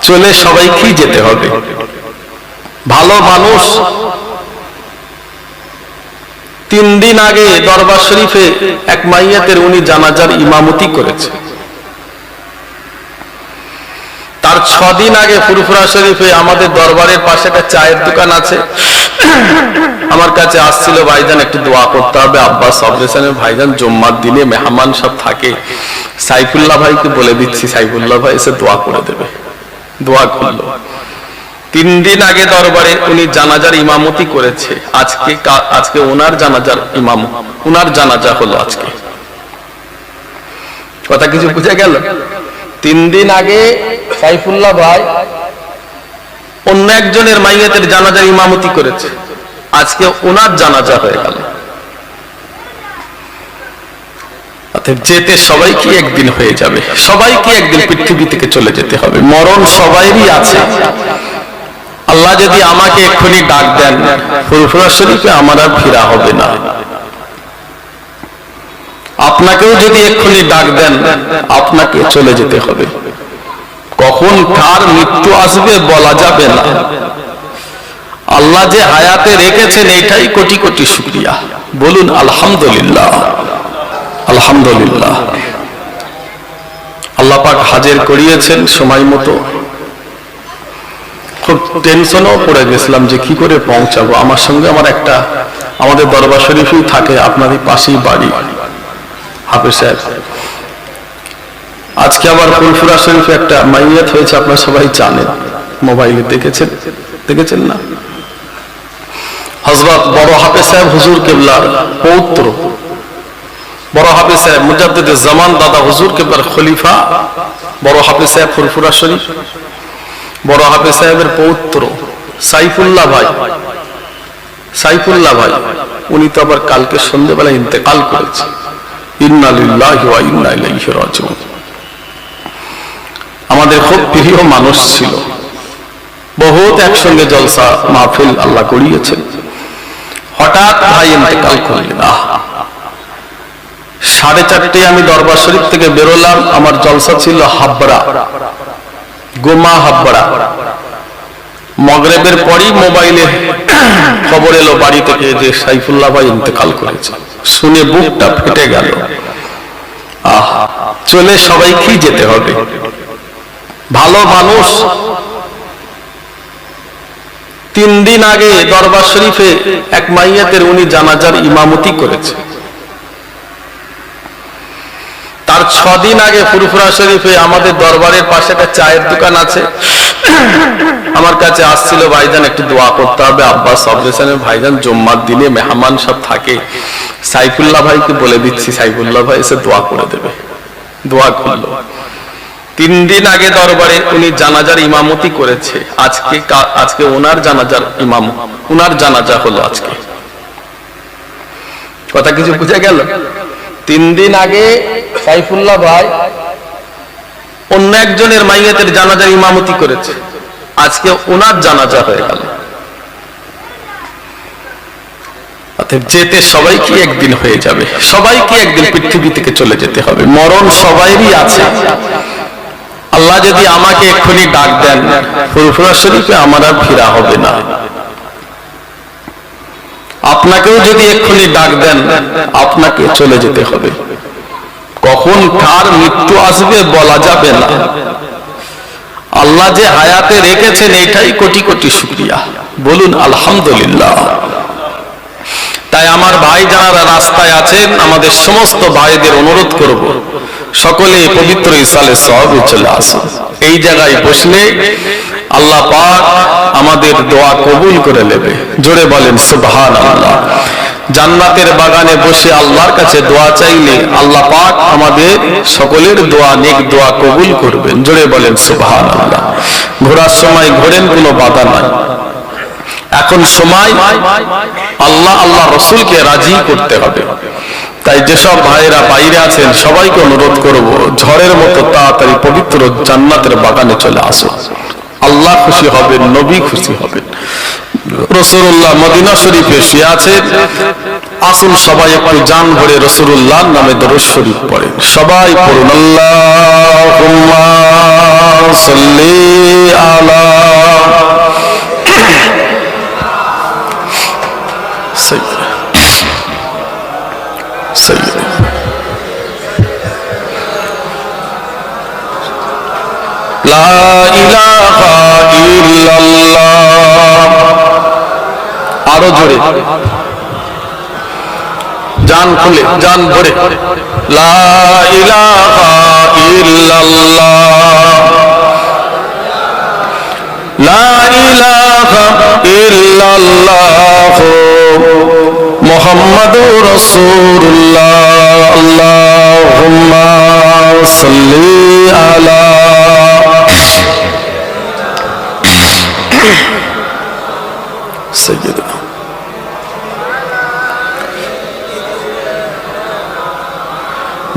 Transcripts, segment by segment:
চলে সবাইকেই যেতে হবে। ভালো মানুষ 3 দিন আগে দরবার শরীফে এক মাইয়াতের উনি জানাজার ইমামতি করেছে। তার 6 দিন আগে ফুরফুরা শরীফে আমাদের দরবারের পাশে একটা চায়ের দোকান আছে, আমার কাছে আসছিল, ভাইজান একটু দোয়া করতে হবে, আব্বাস অপারেশনের ভাইজান জুম্মার দিনে মেহমান সব থাকে, সাইফুল্লাহ ভাইকে বলে দিচ্ছি, সাইফুল্লাহ ভাই এসে দোয়া করে দেবে। দোয়া করলো। 3 দিন আগে দরবারে উনি জানাজার ইমামতি করেছে। আজকে ওনার জানাজার ওনার জানাজা হলো আজকে। কথা কিছু বুঝে গেল? 3 দিন আগে সাইফুল্লাহ ভাই অন্য একজনের মাইয়াতের জানাজার ইমামতি করেছে, আজকে ওনার জানাজা হয়ে গেল। যেতে সবাইকে একদিন হয়ে যাবে, সবাইকে একদিন পৃথিবী থেকে চলে যেতে হবে, মরণ সবাইরই আছে। আল্লাহ যদি আমাকে এক্ষুনি ডাক দেন ফুরফুরা শরীফে, আমার আর ফিরা হবে না। আপনাকেও যদি এক্ষুনি ডাক দেন, আপনাকে চলে যেতে হবে। কখন কার মৃত্যু আসবে বলা যাবে না। আল্লাহ যে হায়াতে রেখেছেন এটাই কোটি কোটি শুকরিয়া। বলুন আলহামদুলিল্লাহ, আলহামদুলিল্লাহ। আল্লাহ পাক হাজির করিয়েছেন সময় মতো। খুব টেনশনও পড়ে গেছিলাম যে কি করে পৌঁছাবো। আমার সঙ্গে আমার একটা, আমাদের দরবার শরীফেই থাকে, আপনাদের পাশেই বাড়ি, হাফেজ সাহেব। আজকে আবার ফুরফুরা শরীফে একটা মাইয়াত হয়েছে, আপনারা সবাই জানেন, মোবাইলে দেখেছেন না? হযরত বড় হাফেজ সাহেব হুজুর কেবলার পৌত্র, বড় হাফেজ সাহেব মুজাদ্দিদ জামান দাদা হুজুর কেবলার খলিফা বড় হাফেজ সাহেব ফুরফুরা শরীফ, বড় হাফেজ সাহেবের পৌত্র সাইফুল্লাহ ভাই, সাইফুল্লাহ ভাই উনি তো আবার কালকে সন্ধ্যেবেলা ইন্তেকাল করেছে। ইন্না লিল্লাহি ওয়া ইন্না ইলাইহি রাজিউন। আমাদের খুব প্রিয় মানুষ ছিল, বহুত একসঙ্গে জলসা মাহফিল আল্লাহ করিয়েছেন। হঠাৎ ভাই ইন্তেকাল করলেন। 4:30 আমি দরবার শরীফ থেকে বেরোলাম, আমার জলসা ছিল হাবড়া, গোমা হাবড়া। মাগরিবের পরই মোবাইলে খবর এলো বাড়ি থেকে যে সাইফুল্লাহ ভাই ইন্তেকাল করেছে। শুনে বুকটা ফেটে গেল। চলে সবাইকেই যেতে হবে। ভালো মানুষ 3 দিন আগে দরবার শরীফে এক মাইয়াতের উনি জানাজার ইমামতি করেছে। তার 6 দিন আগে ফুরফুরা শরীফে আমাদের দরবারের পাশে একটা চায়ের দোকান আছে, আমার কাছে আসছিল, ভাইজান একটু দোয়া করতে হবে, আব্বাস অপারেশনের ভাইজান জুম্মার দিনে মেহমান সব থাকে, সাইফুল্লাহ ভাইকে বলে দিচ্ছি, সাইফুল্লাহ ভাই এসে দোয়া করে দেবে। দোয়া করলো। 3 দিন আগে দরবারে উনি জানাজার ইমামতি করেছে। আজকে ওনার জানাজার ওনার জানাজা হলো আজকে। কথা কিছু বুঝে গেল? 3 দিন আগে সাইফুল্লাহ ভাই অন্য একজনের মাইয়াতের জানাজার ইমামতি করেছে, আজকে ওনার জানাজা হয়ে গেল। যেতে সবাইকে একদিন হয়ে যাবে, সবাইকে একদিন পৃথিবী থেকে চলে যেতে হবে, মরণ সবাইরই আছে। আল্লাহ যদি আমাকে এক্ষুনি ডাক দেন ফুরফুরা শরীফে, আমার আর ফিরা হবে না। আপনাকেও যদি এক্ষুনি ডাক দেন, আপনাকে চলে যেতে হবে। কখন কার মৃত্যু আসবে বলা যাবে না। আল্লাহ যে হায়াতে রেখেছেন এটাই কোটি কোটি শুকরিয়া। বলুন আলহামদুলিল্লাহ। তাই আমার ভাই যারা রাস্তায় আছেন, আমাদের সমস্ত ভাইদের অনুরোধ করব, সকলে পবিত্র ইসালে সওয়াবে চলে আসুন। এই জায়গায় বসলে আল্লাহ পাক আমাদের দোয়া কবুল করে নেবে। জোরে বলেন সুবহানাল্লাহ। জান্নাতের বাগানে বসে আল্লাহর কাছে দোয়া চাইলে আল্লাহ পাক আমাদের সকলের দোয়া, নেক দোয়া কবুল করবেন। জোরে বলেন সুবহানাল্লাহ। ঘোরার সময় ঘোরেন, কোনো বাধা নাই। এখন সময় আল্লাহ আল্লাহ রসুলকে রাজি করতে হবে। তাই যেসব ভাইয়েরা বাইরে আছেন সবাইকে অনুরোধ করব, ঝড়ের মতো তাড়াতাড়ি পবিত্র জান্নাতের বাগানে চলে আসো। আল্লাহ খুশি হবেন, নবী খুশি হবেন। রাসূলুল্লাহ মদিনা শরীফে শুয়ে আছেন, আসুন সবাই একটু জান ভরে রাসূলুল্লাহর নামে দরুদ শরীফ পড়েন। সবাই পড়ুন আল্লাহুম্মা সাল্লি আলা সাইয়্যিদিনা লা ইলাহা ইল্লাল্লাহ। আরো জোরে জান খুলে জান ভরে লা ইলাহা ইল্লাল্লাহ লা ইলাহা ইল্লাল্লাহ মুহাম্মাদুর রাসূলুল্লাহ আল্লাহুম্মা সাল্লি আলা সাইয়্যিদিনা।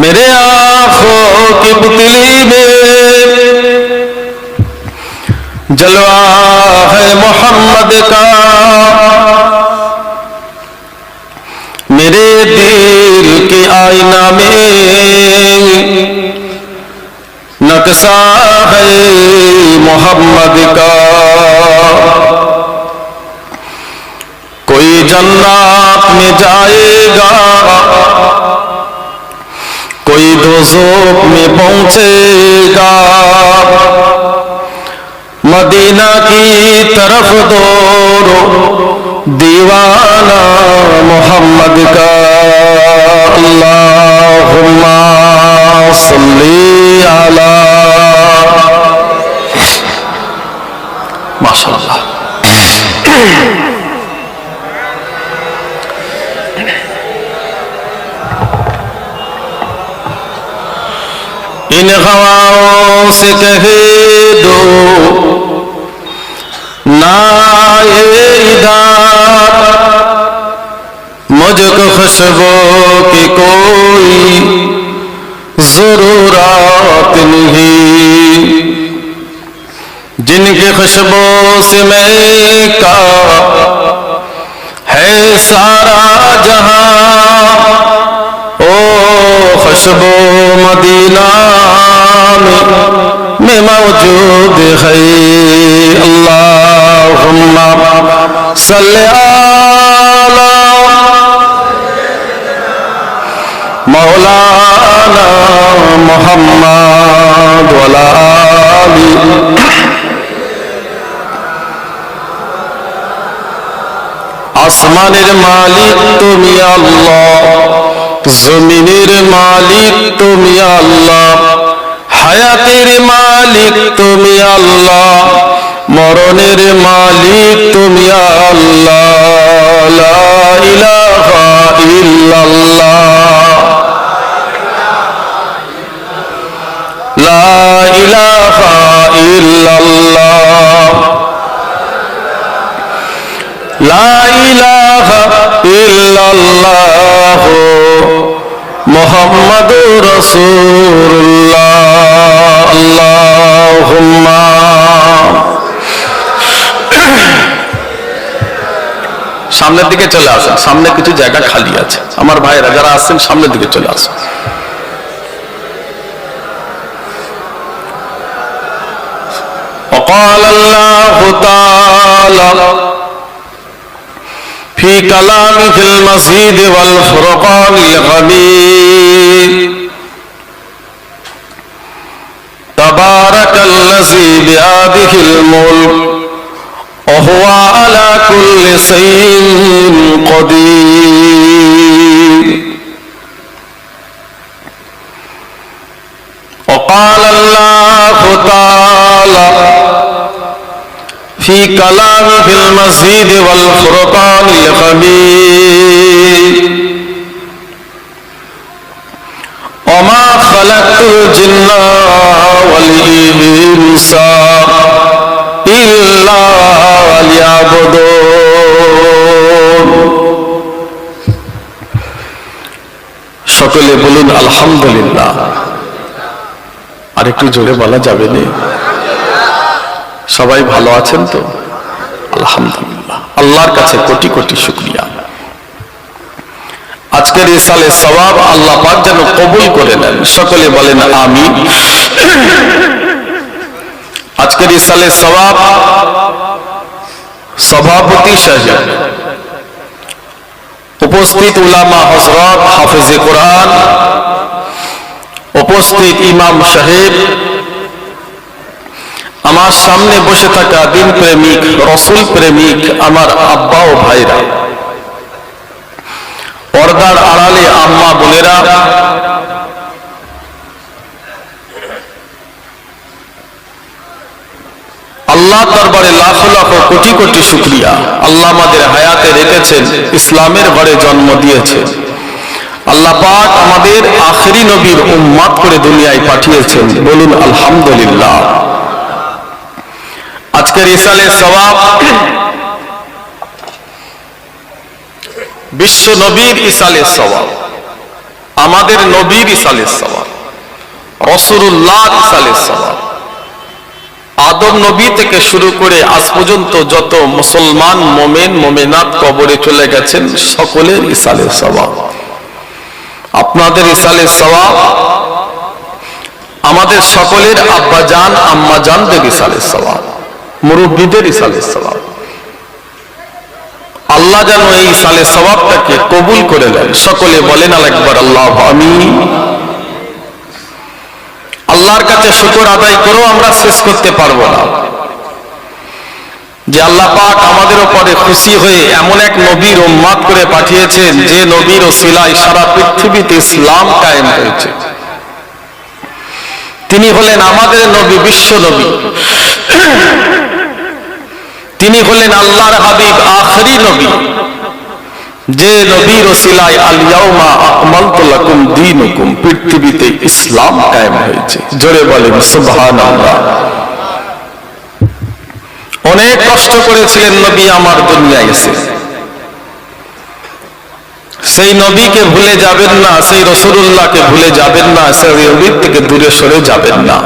मेरे आँखों की पुतली में जलवा है मोहम्मद का, मेरे दिल के आईना में नक्शा है मोहम्मद का। कोई जन्नत में जाएगा, कोई दोज़ख में पहुंचेगा, मदीना की तरफ दौड़ो दीवाना मोहम्मद का। अल्लाहुम्मा सल्ली अला माशाअल्लाह। इन हवाओं से कह दो ना ये इधर, मुझको खुशबू की कोई जरूरत नहीं, जिनकी खुशबू से महका है सारा जहां, ओ खुशबू मदीना में मौजूद है। अल्लाहुम्मा सल्ली अला मौलाना मुहम्मद वअला आली। আসমানের মালিক তুমি আল্লাহ, জমিনের মালিক তুমি আল্লাহ, হায়াতের মালিক তুমি আল্লাহ, মরণের মালিক তুমি আল্লাহ। লা ইলাহা ইল্লাল্লাহ লা ইলাহা ইল্লাল্লাহ লা ইলাহা ইল্লাল্লাহ মুহাম্মাদুর রাসূলুল্লাহ। আল্লাহুম্মা সামনের দিকে চলে আসেন, সামনে কিছু জায়গা খালি আছে। আমার ভাইরা যারা আসছেন সামনের দিকে চলে আসেন। وقال الله تعالى في كلامه المجيد والفرقان الحميد تبارك الذي بيده الملك وهو على كل شيء قدير. وقال الله تعالى في كلامه المجيد والفرقان الحميد وما خلقت الجن والإنس إلا ليعبدون. সকলে বলুন আলহামদুলিল্লাহ। আর একটু জোরে বলা যাবে না? সবাই ভালো আছেন তো? আলহামদুলিল্লাহ। আল্লাহর কাছে কোটি কোটি শুকরিয়া। আজকের ইসালে সওয়াব আল্লাহ পাক যেন কবুল করে নেন, সকলে বলেন আমিন। আজকের ইসালে সওয়াব সভাপতি সাহেব, উপস্থিত উলামা হযরত, হাফেজে কোরআন, উপস্থিত ইমাম সাহেব, আমার সামনে বসে থাকা দিন প্রেমিক, রসুল প্রেমিক আমার আব্বা ও ভাইরা, পর্দার আড়ালে আম্মা বোনেরা, আল্লাহ দরবারে লাখ লাখ কোটি কোটি শুকরিয়া। আল্লাহ আমাদের হায়াতে রেখেছেন, ইসলামের ঘরে জন্ম দিয়েছে। আল্লাহ পাক আমাদের আখেরি নবীর উম্মত করে দুনিয়ায় পাঠিয়েছেন, বলুন আলহামদুলিল্লাহ। আজকের ইসালে সওয়াব বিশ্ব নবীর ইসালে সওয়াব, আমাদের নবীর ইসালে সওয়াব, রাসূলুল্লাহ ইসালে সওয়াব। আদম নবী থেকে শুরু করে আজ পর্যন্ত যত মুসলমান মোমেন মোমেনাত কবরে চলে গেছেন সকলের ইসালে সওয়াব। আপনাদের ইসালে সওয়াব, আমাদের সকলের আব্বাজান আম্মাজানদের ইসালে সওয়াব, মুরব্বীদের ইসালে সওয়াব। আল্লাহ যেন এই ইসালে সওয়াবটাকে কবুল করে নেন, সকলে বলেন আরেকবার আল্লাহ আমিন। আল্লাহর কাছে শুকর আদায় করেও আমরা শেষ করতে পারবো না যে আল্লাহ পাক আমাদের উপরে খুশি হয়ে এমন এক নবীর উম্মত করে পাঠিয়েছেন যে নবীর ওসিলায় সারা পৃথিবীতে ইসলাম কায়েম হয়েছে। তিনি হলেন আমাদের নবী, বিশ্ব নবী। তিনি হলেন আল্লাহর হাবিব, আখেরি নবী, যে নবীর ওসিলায় আল ইয়াউমা আকমালতু লাকুম দীনুকুম, পৃথিবীতে ইসলাম কায়েম হয়েছে। জোরে বলেন সুবহানাল্লাহ। অনেক কষ্ট করেছিলেন নবী আমার দুনিয়ায় এসে। সেই নবীকে ভুলে যাবেন না, সেই রাসূলুল্লাহকে ভুলে যাবেন না, সেই নবীর থেকে দূরে সরে যাবেন না।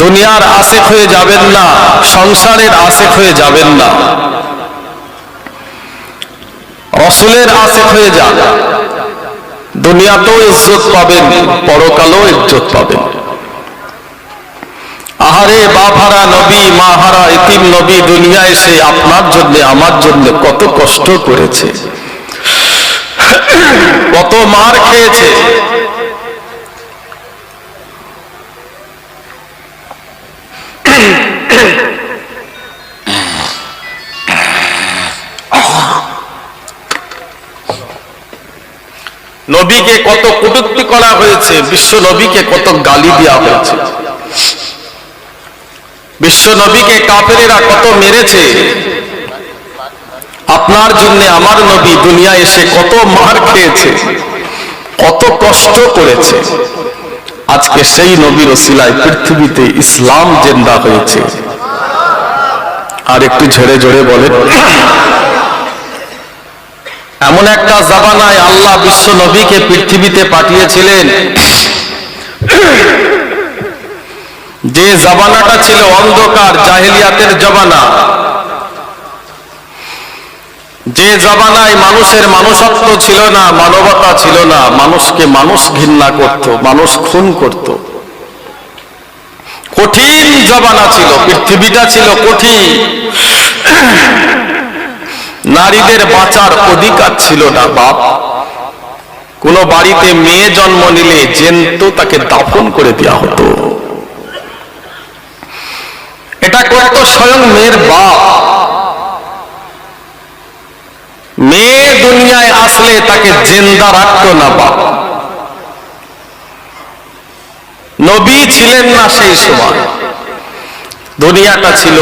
দুনিয়ার আশিক হয়ে যাবেন না, সংসারের আশিক হয়ে যাবেন না, রাসূলের আশিক হয়ে যান। দুনিয়াতেও ইজ্জত পাবেন, পরকালেও ইজ্জত পাবেন। আহারে বাপহারা নবী, মাহারা ইতিম নবী দুনিয়ায় এসে আপনার জন্য আমার জন্য কত কষ্ট করেছে, কত মার খেয়েছে। নবীকে কত কটূক্তি করা হয়েছে, বিশ্ব নবীকে কত গালি দেওয়া হয়েছে, বিশ্ব নবীকে কাফেরেরা কত মেরেছে। আপনার জন্য আমার নবী দুনিয়ায় এসে কত মার খেয়েছে, কত কষ্ট করেছে। আজকে সেই নবীর ওসিলায় পৃথিবীতে ইসলাম জিন্দা হয়েছে। আর একটু ঝেড়ে ঝেড়ে বলেন। এমন একটা জামানায় আল্লাহ বিশ্ব নবীকে পৃথিবীতে পাঠিয়েছিলেন যে জামানাটা ছিল অন্ধকার, জাহেলিয়াতের জামানা, যে জামানায় মানুষের মানুষত্ব ছিল না, মানবতা ছিল না, মানুষকে মানুষ ঘৃণা করত, মানুষ খুন করত। কঠিন জামানা ছিল, পৃথিবীটা ছিল কঠিন। নারীদের বাঁচার অধিকার ছিল না বাপ। কোন বাড়িতে মেয়ে জন্ম নিলে জ্যান্ত তাকে দাফন করে দেওয়া হতো। এটা করত স্বয়ং মেয়ের বাপ। মেয়ে দুনিয়ায় আসলে তাকে জিন্দা রাখতো না বাপ। নবী ছিলেন না সেই সময়, দুনিয়াটা ছিল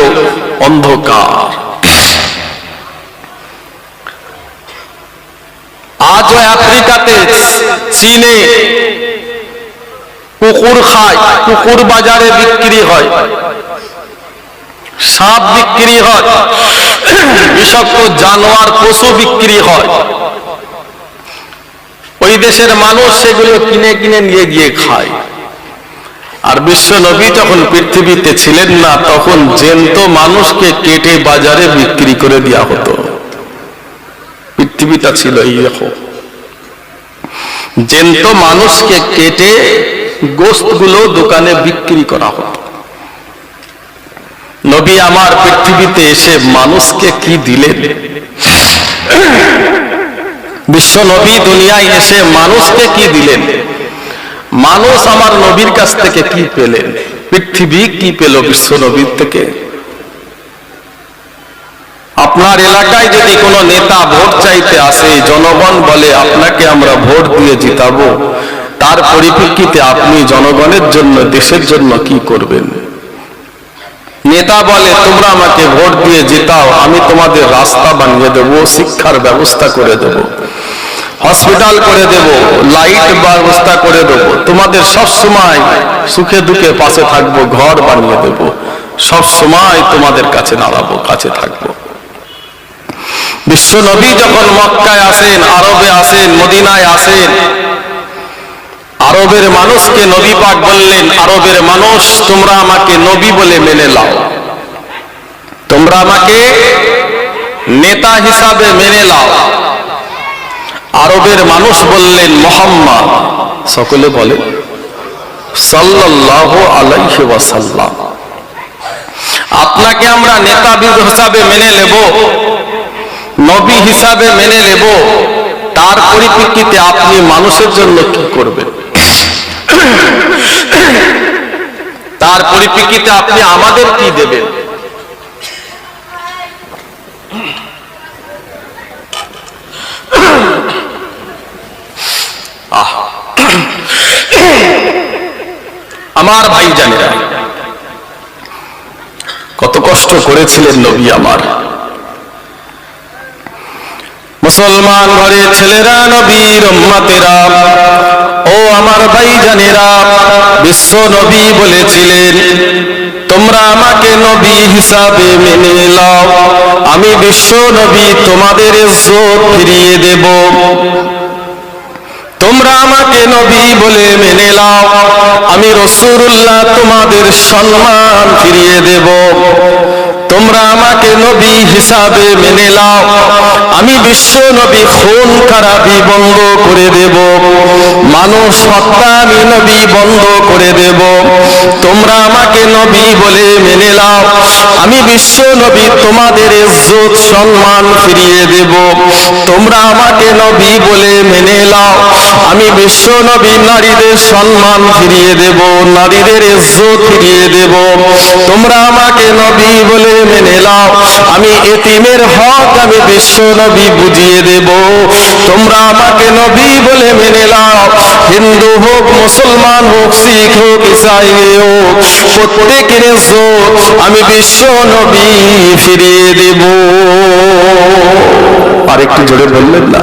অন্ধকার। আজও আফ্রিকাতে, চীনে কুকুর খায়, কুকুর বাজারে বিক্রি হয়, সাপ বিক্রি হয়, বিষাক্ত জানোয়ার পশু বিক্রি হয়। ওই দেশের মানুষ সেগুলো কিনে কিনে নিয়ে গিয়ে খায়। আর বিশ্ব নবী যখন পৃথিবীতে ছিলেন না, তখন জ্যান্ত মানুষকে কেটে বাজারে বিক্রি করে দেওয়া হতো। পৃথিবীটা ছিল এইরকম। জ্যান্ত মানুষকে কেটে গোশতগুলো দোকানে বিক্রি করা হতো। নবী আমার পৃথিবীতে এসে মানুষকে কি দিলেন? বিশ্ব নবী দুনিয়ায় এসে মানুষকে কি দিলেন? মানুষ আমার নবীর কাছ থেকে কি পেলেন? পৃথিবী কি পেল বিশ্ব নবীর থেকে? আপনার এলাকায় যদি কোনো নেতা ভোট চাইতে আসে, জনগণ বলে আপনাকে আমরা ভোট দিয়ে জিতাবো, তার পরিপ্রেক্ষিতে আপনি জনগণের জন্য, দেশের জন্য কি করবেন? নেতা বলে তোমরা আমাকে ভোট দিয়ে জিতাও, আমি তোমাদের রাস্তা বানিয়ে দেবো, শিক্ষার ব্যবস্থা করে দেব, হসপিটাল করে দেব, লাইট ব্যবস্থা করে দেব, তোমাদের সব সময় সুখে দুঃখে পাশে থাকবো, ঘর বানিয়ে দেব, সব সময় তোমাদের কাছে দাঁড়াবো, কাছে থাকবো। বিশ্ব নবী যখন মক্কায় আসেন, আরবে আসেন, মদিনায় আসেন, আরবের মানুষকে নবী পাক বললেন, আরবের মানুষ তোমরা আমাকে নবী বলে মেনে নাও, তোমরা আমাকে নেতা হিসাবে মেনে নাও। আরবের মানুষ বললেন মুহাম্মদ, সকলে বলে সাল্লাল্লাহু আলাইহি ওয়াসাল্লাম, আপনাকে আমরা নেতা হিসাবে মেনে নেব, নবী হিসাবে মেনে নেব, তার পরিপ্রেক্ষিতে আপনি মানুষের জন্য কি করবেন? তার পরিপ্রেক্ষিতে আপনি আমাদের কি দেবেন? আমার ভাই জানেরা, কত কষ্ট করেছিলেন নবী আমার। মুসলমান ঘরের ছেলেরা, নবীর উম্মতেরা, ও আমার ভাই জানেরা, বিশ্ব নবী বলেছিলেন তোমরা আমাকে নবী হিসাবে মেনে নাও, আমি বিশ্ব নবী তোমাদের ইজ্জত ফিরিয়ে দেব। তোমরা আমাকে নবী বলে মেনে নাও, আমি রাসূলুল্লাহ তোমাদের সম্মান ফিরিয়ে দেব। তোমরা আমাকে নবী হিসাবে মেনে নাও, আমি বিশ্ব নবী খুন খারাপি বন্ধ করে দেব, মানুষ হত্যা আমি নবী বন্ধ করে দেব। তোমরা আমাকে নবী বলে মেনে নাও, আমি বিশ্ব নবী তোমাদের ইজ্জত সম্মান ফিরিয়ে দেব। তোমরা আমাকে নবী বলে মেনে নাও, আমি বিশ্ব নবী নারীদের সম্মান ফিরিয়ে দেব, নারীদের ইজ্জত ফিরিয়ে দেব। তোমরা আমাকে নবী বলে মেনে নাও, আমি এতিমের হক আমি বিশ্ব নবী বুঝিয়ে দেব। তোমরা আমাকে নবী বলে মেনে নাও, হিন্দু হোক, মুসলমান হোক, শিখ হোক, ইসাই হোক, প্রত্যেকের ইজ্জত আমি বিশ্ব নবী ফিরিয়ে দেব। আর একটু জোরে বললেন না?